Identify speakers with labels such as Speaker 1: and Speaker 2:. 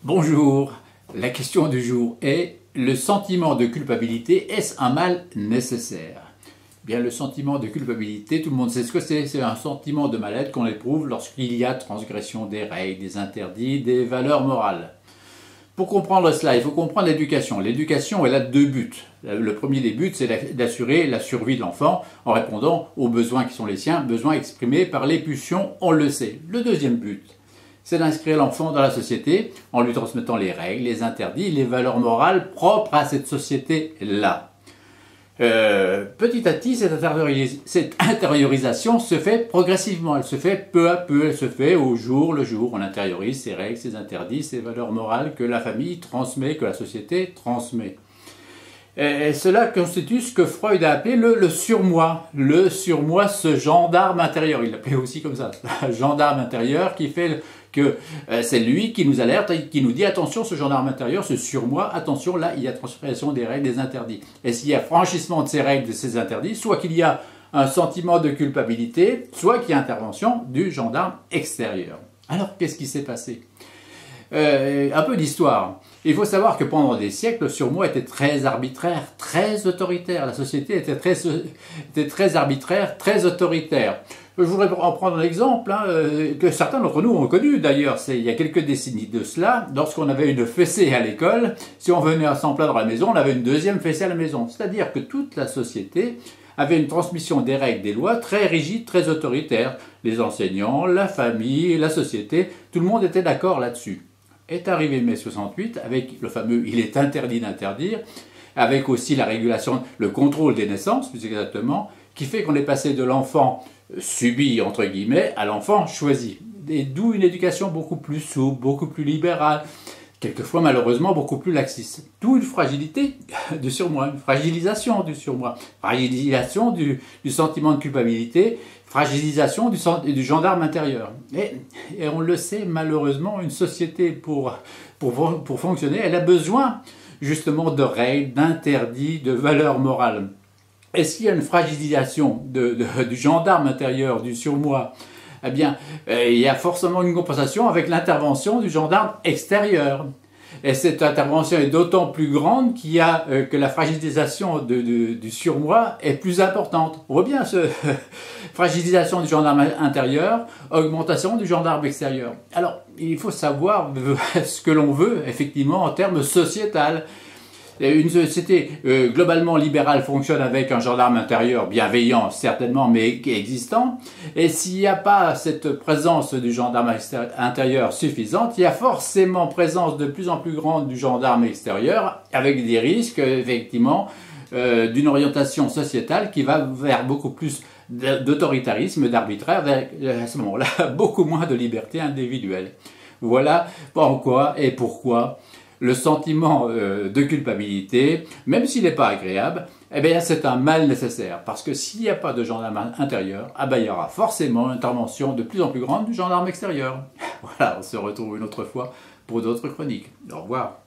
Speaker 1: Bonjour, la question du jour est: le sentiment de culpabilité, est-ce un mal nécessaire? Bien, le sentiment de culpabilité, tout le monde sait ce que c'est un sentiment de mal-être qu'on éprouve lorsqu'il y a transgression des règles, des interdits, des valeurs morales. Pour comprendre cela, il faut comprendre l'éducation. L'éducation, elle a deux buts. Le premier des buts, c'est d'assurer la survie de l'enfant en répondant aux besoins qui sont les siens, besoins exprimés par les pulsions, on le sait. Le deuxième but, c'est d'inscrire l'enfant dans la société en lui transmettant les règles, les interdits, les valeurs morales propres à cette société-là. Petit à petit, cette intériorisation se fait progressivement, elle se fait peu à peu, elle se fait au jour le jour. On intériorise ces règles, ces interdits, ces valeurs morales que la famille transmet, que la société transmet. Et cela constitue ce que Freud a appelé le surmoi. Le surmoi, ce gendarme intérieur, il l'appelait aussi comme ça, gendarme intérieur qui fait que c'est lui qui nous alerte et qui nous dit attention, ce gendarme intérieur, ce surmoi, attention, là il y a transgression des règles, des interdits. Et s'il y a franchissement de ces règles, de ces interdits, soit qu'il y a un sentiment de culpabilité, soit qu'il y a intervention du gendarme extérieur. Alors qu'est-ce qui s'est passé? Un peu d'histoire. Il faut savoir que pendant des siècles, le surmoi était très arbitraire, très autoritaire. La société était très arbitraire, très autoritaire. Je voudrais en prendre un exemple que certains d'entre nous ont connu d'ailleurs. Il y a quelques décennies de cela, lorsqu'on avait une fessée à l'école, si on venait à s'en plaindre à la maison, on avait une deuxième fessée à la maison. C'est-à-dire que toute la société avait une transmission des règles, des lois très rigides, très autoritaires. Les enseignants, la famille, la société, tout le monde était d'accord là-dessus. Est arrivé mai 68 avec le fameux « il est interdit d'interdire », avec aussi la régulation, le contrôle des naissances, plus exactement, qui fait qu'on est passé de l'enfant subi, entre guillemets, à l'enfant choisi. Et d'où une éducation beaucoup plus souple, beaucoup plus libérale, quelquefois malheureusement beaucoup plus laxiste. D'où une fragilité du surmoi, une fragilisation du surmoi, fragilisation du sentiment de culpabilité, fragilisation du gendarme intérieur. Et on le sait, malheureusement, une société pour fonctionner, elle a besoin justement de règles, d'interdits, de valeurs morales. Est-ce qu'il y a une fragilisation du gendarme intérieur, du surmoi? Eh bien, il y a forcément une compensation avec l'intervention du gendarme extérieur. Et cette intervention est d'autant plus grande que la fragilisation du surmoi est plus importante. On voit bien fragilisation du gendarme intérieur, augmentation du gendarme extérieur. Alors, il faut savoir ce que l'on veut, effectivement, en termes sociétal. Une société globalement libérale fonctionne avec un gendarme intérieur bienveillant, certainement, mais existant. Et s'il n'y a pas cette présence du gendarme intérieur suffisante, il y a forcément présence de plus en plus grande du gendarme extérieur, avec des risques, effectivement, d'une orientation sociétale qui va vers beaucoup plus d'autoritarisme, d'arbitraire, à ce moment-là, beaucoup moins de liberté individuelle. Voilà pourquoi et pourquoi le sentiment de culpabilité, même s'il n'est pas agréable, eh bien c'est un mal nécessaire. Parce que s'il n'y a pas de gendarme intérieur, eh bien, il y aura forcément une intervention de plus en plus grande du gendarme extérieur. Voilà, on se retrouve une autre fois pour d'autres chroniques. Au revoir.